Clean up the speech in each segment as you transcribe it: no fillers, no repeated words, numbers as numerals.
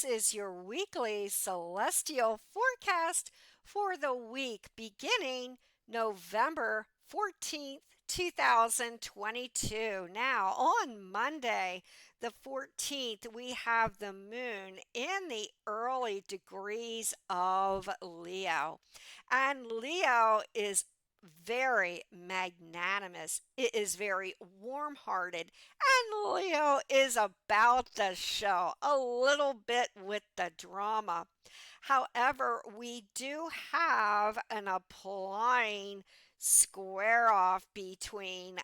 This is your weekly celestial forecast for the week beginning November 14th, 2022. Now, on Monday, the 14th, we have the moon in the early degrees of Leo. And Leo is very magnanimous. It is very warm hearted. And Leo is about the show, a little bit with the drama. However, we do have an applying square off between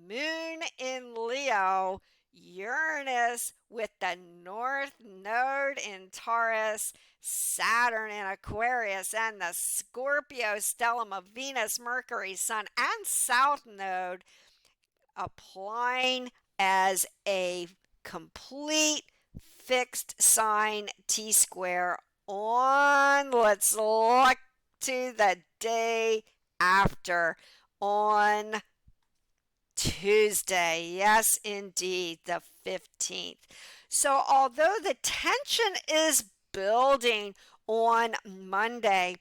Moon in Leo, Uranus with the North Node in Taurus, Saturn in Aquarius, and the Scorpio stellium of Venus, Mercury, Sun, and South Node applying as a complete fixed sign T square on, let's look to the day after, on Tuesday. Yes, indeed, the 15th. So although the tension is building on Monday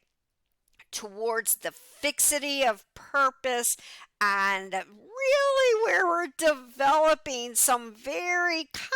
towards the fixity of purpose and really where we're developing some very kind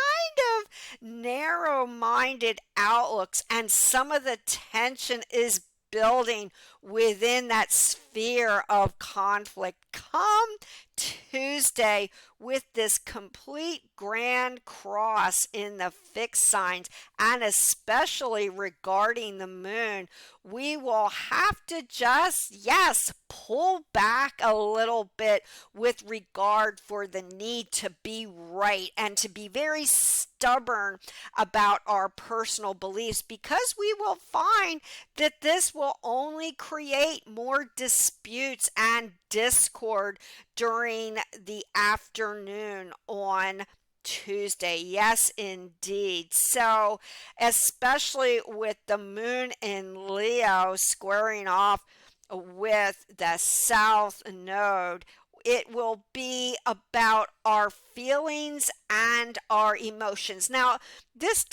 of narrow-minded outlooks, and some of the tension is building within that sphere of conflict. Come Tuesday, with this complete grand cross in the fixed signs, and especially regarding the moon, we will have to just, yes, pull back a little bit with regard for the need to be right and to be very stubborn about our personal beliefs, because we will find that this will only create more disputes and discord during the afternoon on Tuesday. Yes, indeed. So, especially with the moon in Leo squaring off with the South Node, it will be about our feelings and our emotions. Now, this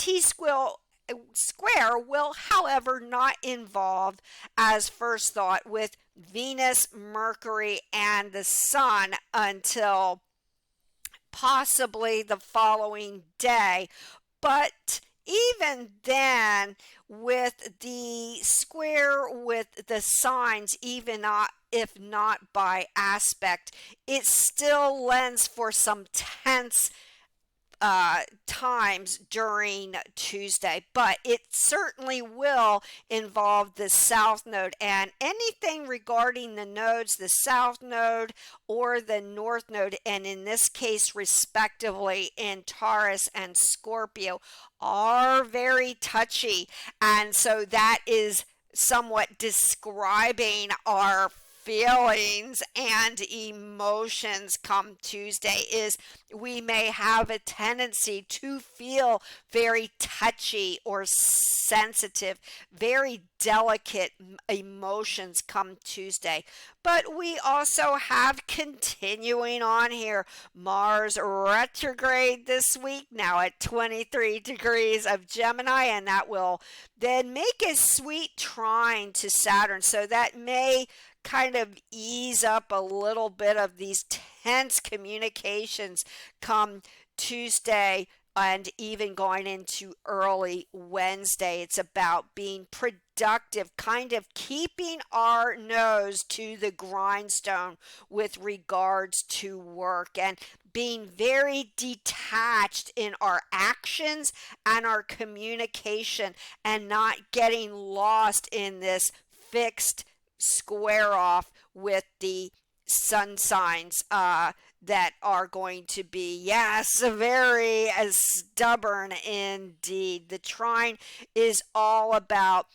square will, however, not involve, as first thought, with Venus, Mercury, and the Sun until possibly the following day. But even then, with the square with the signs, even not, if not by aspect, it still lends for some tense times during Tuesday, but it certainly will involve the South Node, and anything regarding the nodes, the South Node or the North Node, and in this case, respectively, in Taurus and Scorpio, are very touchy, and so that is somewhat describing our feelings and emotions come Tuesday. Is we may have a tendency to feel very touchy or sensitive, very delicate emotions come Tuesday. But we also have, continuing on here, Mars retrograde this week, now at 23 degrees of Gemini, and that will then make a sweet trine to Saturn. So that may kind of ease up a little bit of these tense communications come Tuesday and even going into early Wednesday. It's about being productive, kind of keeping our nose to the grindstone with regards to work, and being very detached in our actions and our communication, and not getting lost in this fixed square off with the sun signs that are going to be, yes, very stubborn indeed. The trine is all about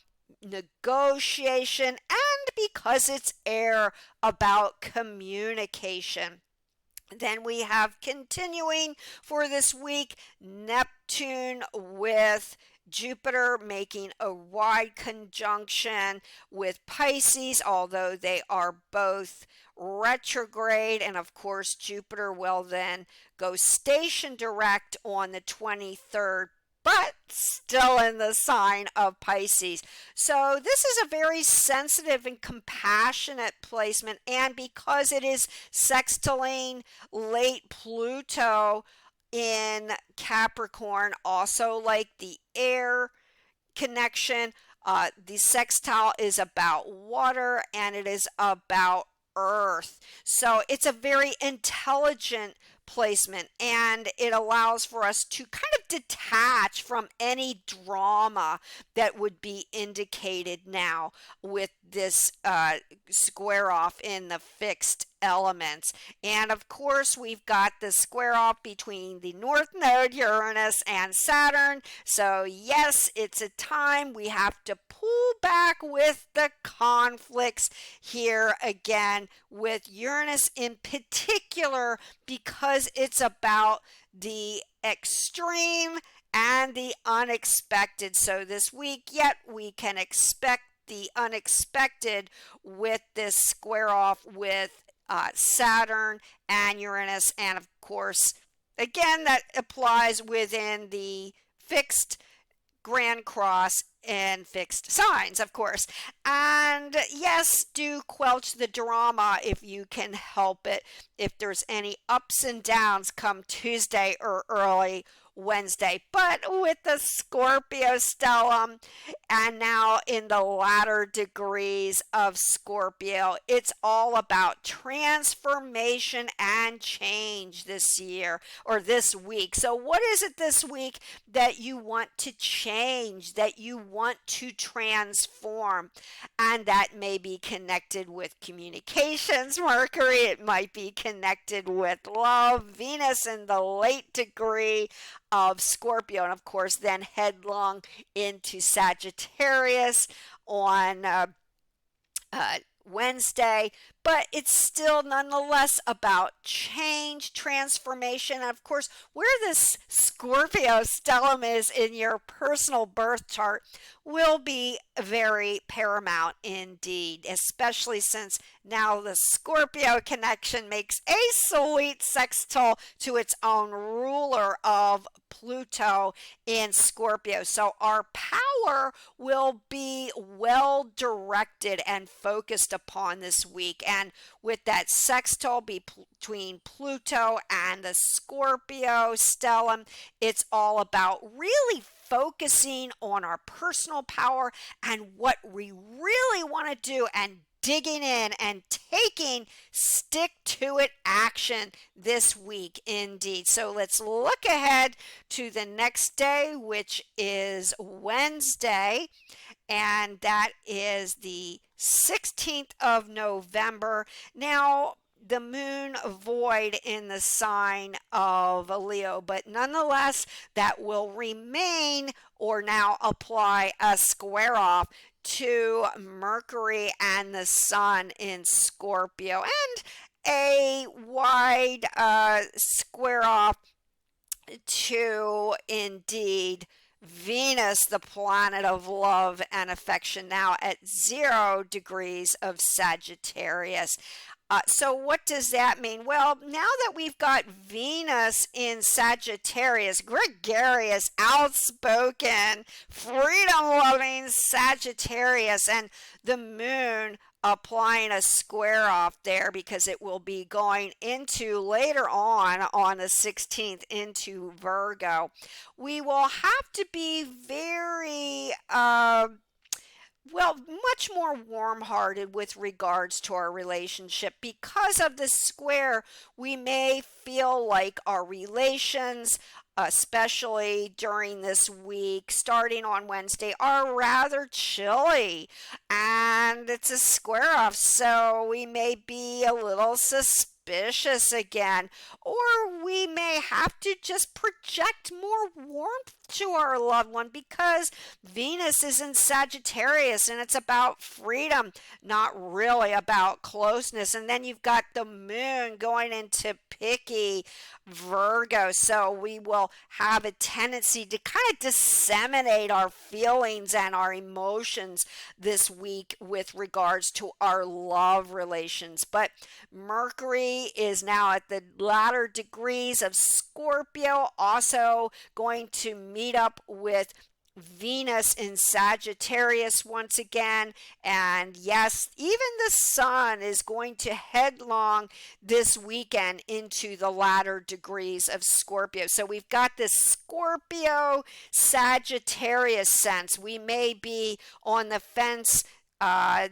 negotiation, and because it's air, about communication. Then we have, continuing for this week, Neptune with Jupiter making a wide conjunction with Pisces, although they are both retrograde. And of course, Jupiter will then go station direct on the 23rd. But still in the sign of Pisces. So this is a very sensitive and compassionate placement, and because it is sextiling late Pluto in Capricorn, also like the air connection. The sextile is about water and it is about earth. So it's a very intelligent placement, and it allows for us to kind of detach from any drama that would be indicated now with this square off in the fixed elements. And of course, we've got the square off between the North Node, Uranus, and Saturn. So, yes, it's a time we have to pull back with the conflicts here again, with Uranus in particular, because it's about the extreme and the unexpected. So, this week, yet we can expect the unexpected with this square off with Saturn and Uranus, and of course, again, that applies within the fixed Grand Cross and fixed signs, of course. And yes, do quelch the drama if you can help it. If there's any ups and downs come Tuesday or early Wednesday. But with the Scorpio stellium and now in the latter degrees of Scorpio, it's all about transformation and change this year or this week. So what is it this week that you want to change, that you want to transform? And that may be connected with communications, Mercury. It might be connected with love, Venus in the late degree of Scorpio, and of course then headlong into Sagittarius on Wednesday. But it's still nonetheless about change, transformation, and of course where this Scorpio stellium is in your personal birth chart will be very paramount indeed, especially since now the Scorpio connection makes a sweet sextile to its own ruler of Pluto in Scorpio. So our power will be well directed and focused upon this week. And with that sextile between Pluto and the Scorpio stellium, it's all about really focusing on our personal power and what we really want to do, and digging in and taking stick to it action this week indeed. So let's look ahead to the next day, which is Wednesday, and that is the 16th of November. Now, the moon void in the sign of Leo, but nonetheless, that will remain or now apply a square off to Mercury and the Sun in Scorpio, and a wide square off to indeed Venus, the planet of love and affection, now at 0 degrees of Sagittarius. So what does that mean? Well, now that we've got Venus in Sagittarius, gregarious, outspoken, freedom-loving Sagittarius, and the moon applying a square off there because it will be going into later on the 16th into Virgo, we will have to be very much more warm-hearted with regards to our relationship. Because of the square, we may feel like our relations, especially during this week, starting on Wednesday, are rather chilly. And it's a square off, so we may be a little suspicious again, or we may have to just project more warmth to our loved one because Venus is in Sagittarius and it's about freedom, not really about closeness. And then you've got the moon going into picky Virgo, so we will have a tendency to kind of disseminate our feelings and our emotions this week with regards to our love relations. But Mercury is now at the latter degrees of Scorpio, also going to meet up with Venus in Sagittarius once again. And yes, even the sun is going to headlong this weekend into the latter degrees of Scorpio. So we've got this Scorpio Sagittarius sense. We may be on the fence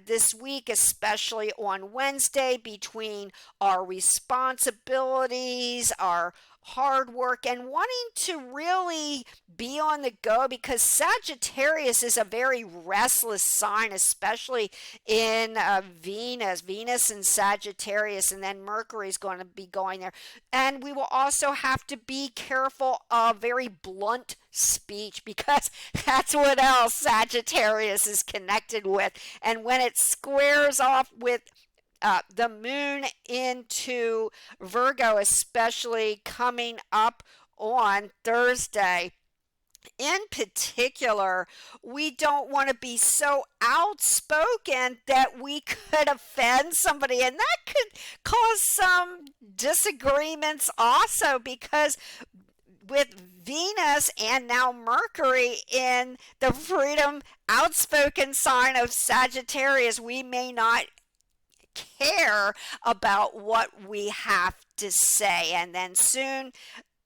this week, especially on Wednesday, between our responsibilities, our hard work, and wanting to really be on the go, because Sagittarius is a very restless sign, especially in Venus and Sagittarius, and then Mercury is going to be going there. And we will also have to be careful of very blunt speech, because that's what else Sagittarius is connected with. And when it squares off with the moon into Virgo, especially coming up on Thursday, in particular, we don't want to be so outspoken that we could offend somebody, and that could cause some disagreements also, because with Venus and now Mercury in the freedom outspoken sign of Sagittarius, we may not care about what we have to say. And then soon,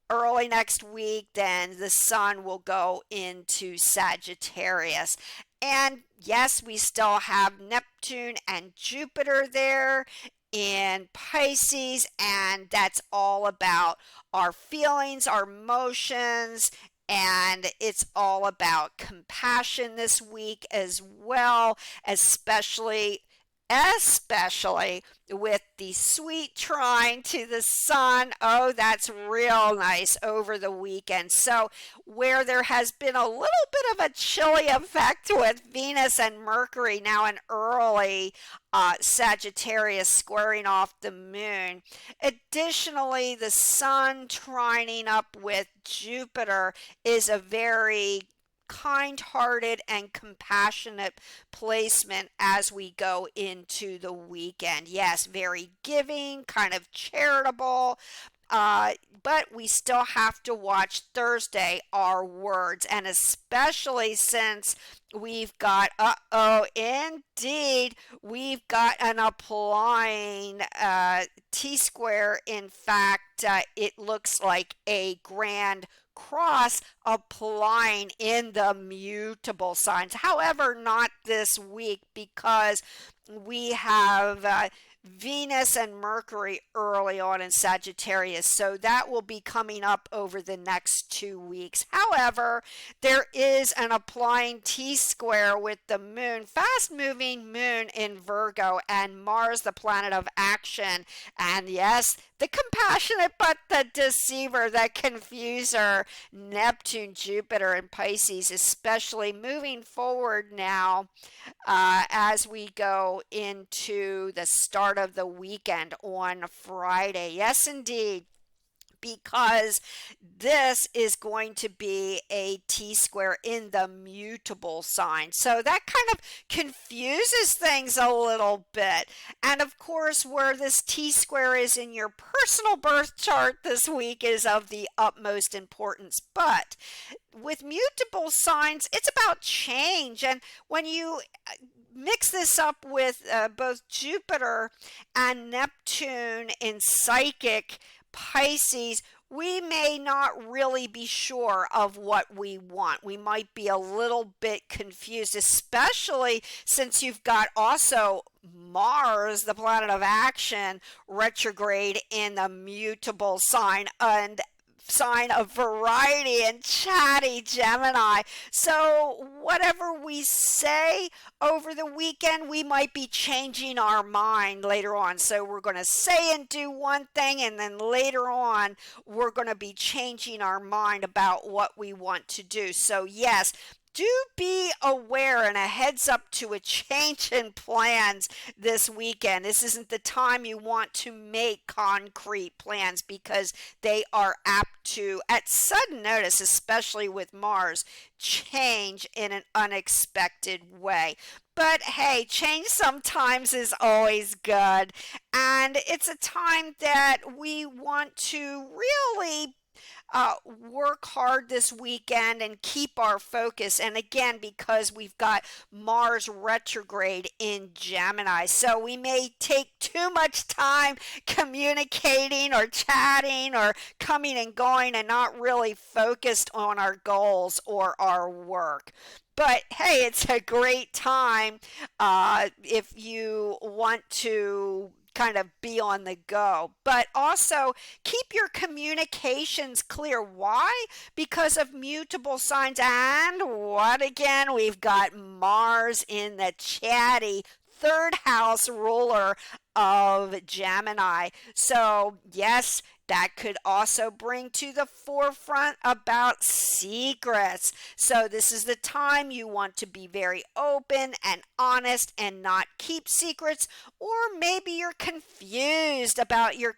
early next week, then the sun will go into Sagittarius. And yes, we still have Neptune and Jupiter there in Pisces, and that's all about our feelings, our emotions, and it's all about compassion this week as well, especially with the sweet trine to the sun. Oh, that's real nice over the weekend. So where there has been a little bit of a chilly effect with Venus and Mercury now in early Sagittarius squaring off the moon. Additionally, the sun trining up with Jupiter is a very kind-hearted and compassionate placement as we go into the weekend. Yes, very giving, kind of charitable, but we still have to watch Thursday, our words, and especially since we've got, indeed, we've got an applying T-square. In fact, it looks like a grand cross applying in the mutable signs. However, not this week, because we have Venus and Mercury early on in Sagittarius, so that will be coming up over the next 2 weeks. However, there is an applying T-square with the moon, fast-moving moon in Virgo, and Mars, the planet of action, and yes, the compassionate but the deceiver, the confuser, Neptune, Jupiter, and Pisces, especially moving forward now as we go into the start of the weekend on Friday. Yes, indeed, because this is going to be a T-square in the mutable sign. So that kind of confuses things a little bit. And of course, where this T-square is in your personal birth chart this week is of the utmost importance. But with mutable signs, it's about change. And when you mix this up with both Jupiter and Neptune in psychic Pisces, we may not really be sure of what we want. We might be a little bit confused, especially since you've got also Mars, the planet of action, retrograde in the mutable sign and sign of variety and chatty Gemini. So whatever we say over the weekend, we might be changing our mind later on. So we're going to say and do one thing, and then later on we're going to be changing our mind about what we want to do. So yes, do be aware and a heads up to a change in plans this weekend. This isn't the time you want to make concrete plans, because they are apt to, at sudden notice, especially with Mars, change in an unexpected way. But hey, change sometimes is always good. And it's a time that we want to really work hard this weekend and keep our focus. And again, because we've got Mars retrograde in Gemini, so we may take too much time communicating or chatting or coming and going and not really focused on our goals or our work. But hey, it's a great time if you want to kind of be on the go. But also keep your communications clear. Why? Because of mutable signs. And what again? We've got Mars in the chatty third house ruler of Gemini. So, yes, that could also bring to the forefront about secrets. So, this is the time you want to be very open and honest and not keep secrets, or maybe you're confused about your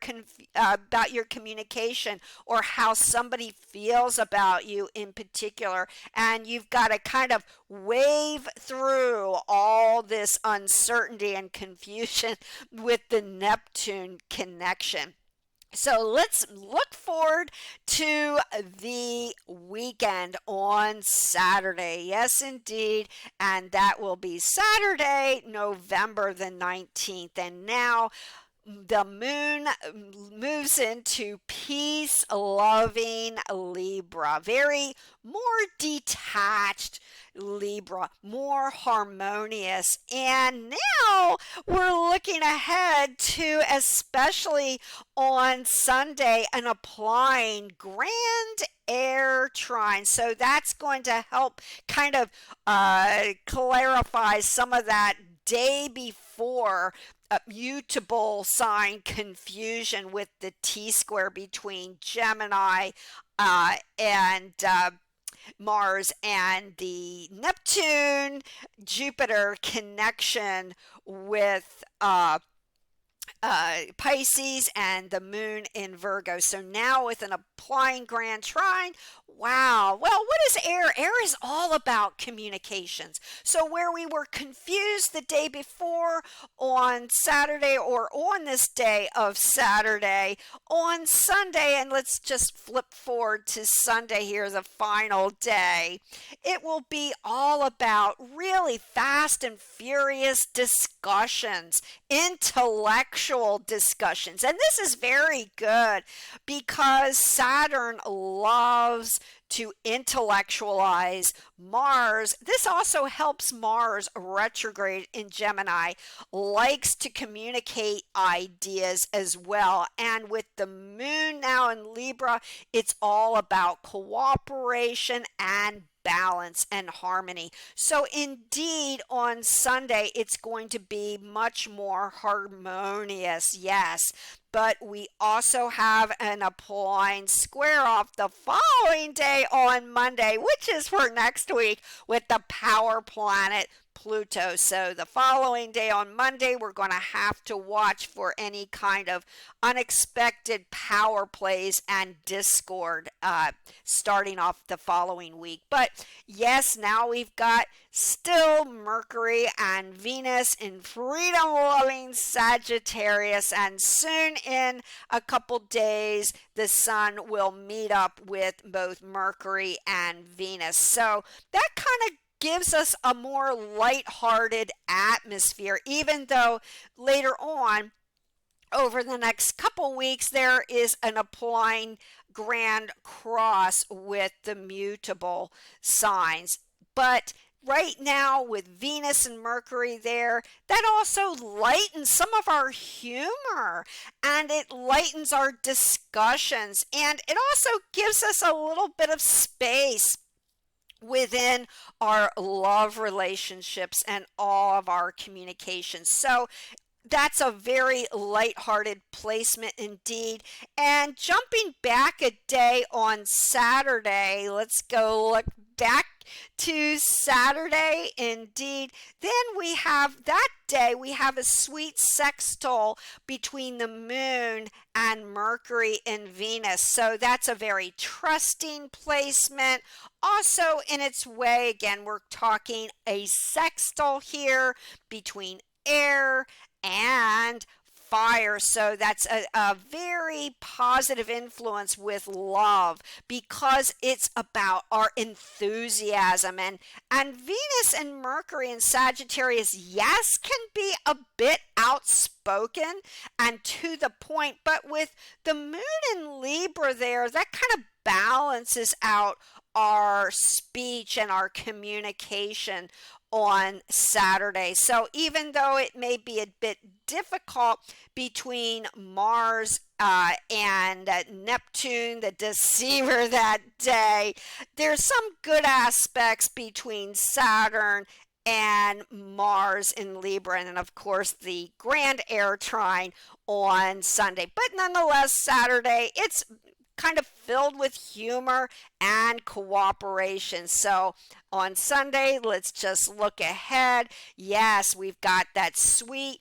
communication or how somebody feels about you in particular, and you've got to kind of wave through all this uncertainty and confusion with the Neptune connection. So let's look forward to the weekend on Saturday. Yes, indeed. And that will be Saturday, November the 19th. And now the moon moves into peace loving Libra, very more detached Libra, more harmonious. And now we're looking ahead to, especially on Sunday, an applying grand air trine. So that's going to help kind of clarify some of that day before mutable sign confusion with the T square between Gemini and Mars and the Neptune Jupiter connection with Pisces and the moon in Virgo. So now with an applying grand trine, wow. Well, what is air? Air is all about communications. So where we were confused the day before on Saturday, or on this day of Saturday, on Sunday, and let's just flip forward to Sunday here, the final day, it will be all about really fast and furious discussions, intellectual discussions. And this is very good because Saturn loves to intellectualize Mars. This also helps Mars retrograde in Gemini, likes to communicate ideas as well. And with the moon now in Libra, it's all about cooperation and balance and harmony. So indeed on Sunday it's going to be much more harmonious, yes. But we also have an applying square off the following day on Monday, which is for next week, with the power planet Pluto. So the following day on Monday, we're going to have to watch for any kind of unexpected power plays and discord starting off the following week. But yes, now we've got still Mercury and Venus in freedom loving Sagittarius, and soon in a couple days the sun will meet up with both Mercury and Venus. So that kind of gives us a more lighthearted atmosphere, even though later on over the next couple weeks there is an applying grand cross with the mutable signs. But right now with Venus and Mercury there, that also lightens some of our humor and it lightens our discussions, and it also gives us a little bit of space within our love relationships and all of our communications. So that's a very lighthearted placement indeed. And jumping back a day on Saturday, let's go look back to Saturday indeed. Then we have that day, we have a sweet sextile between the moon and Mercury and Venus. So that's a very trusting placement. Also in its way, again, we're talking a sextile here between air and fire. So that's a very positive influence with love because it's about our enthusiasm. And Venus and Mercury in Sagittarius, yes, can be a bit outspoken and to the point, but with the moon in Libra there, that kind of balances out our speech and our communication on Saturday. So even though it may be a bit difficult between Mars and Neptune, the deceiver that day, there's some good aspects between Saturn and Mars in Libra, and then of course the grand air trine on Sunday. But nonetheless, Saturday, it's kind of filled with humor and cooperation. So on Sunday, let's just look ahead. Yes, we've got that sweet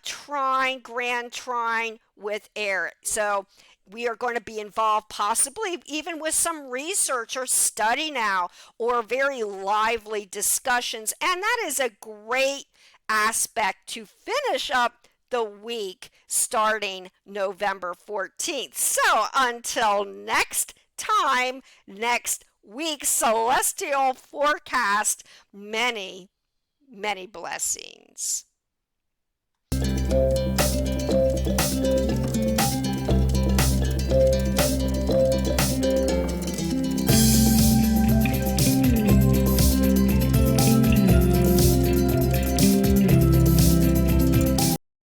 trine, grand trine with air. So we are going to be involved possibly even with some research or study now or very lively discussions. And that is a great aspect to finish up the week starting November 14th. So until next time, next week, celestial forecast, many, many blessings.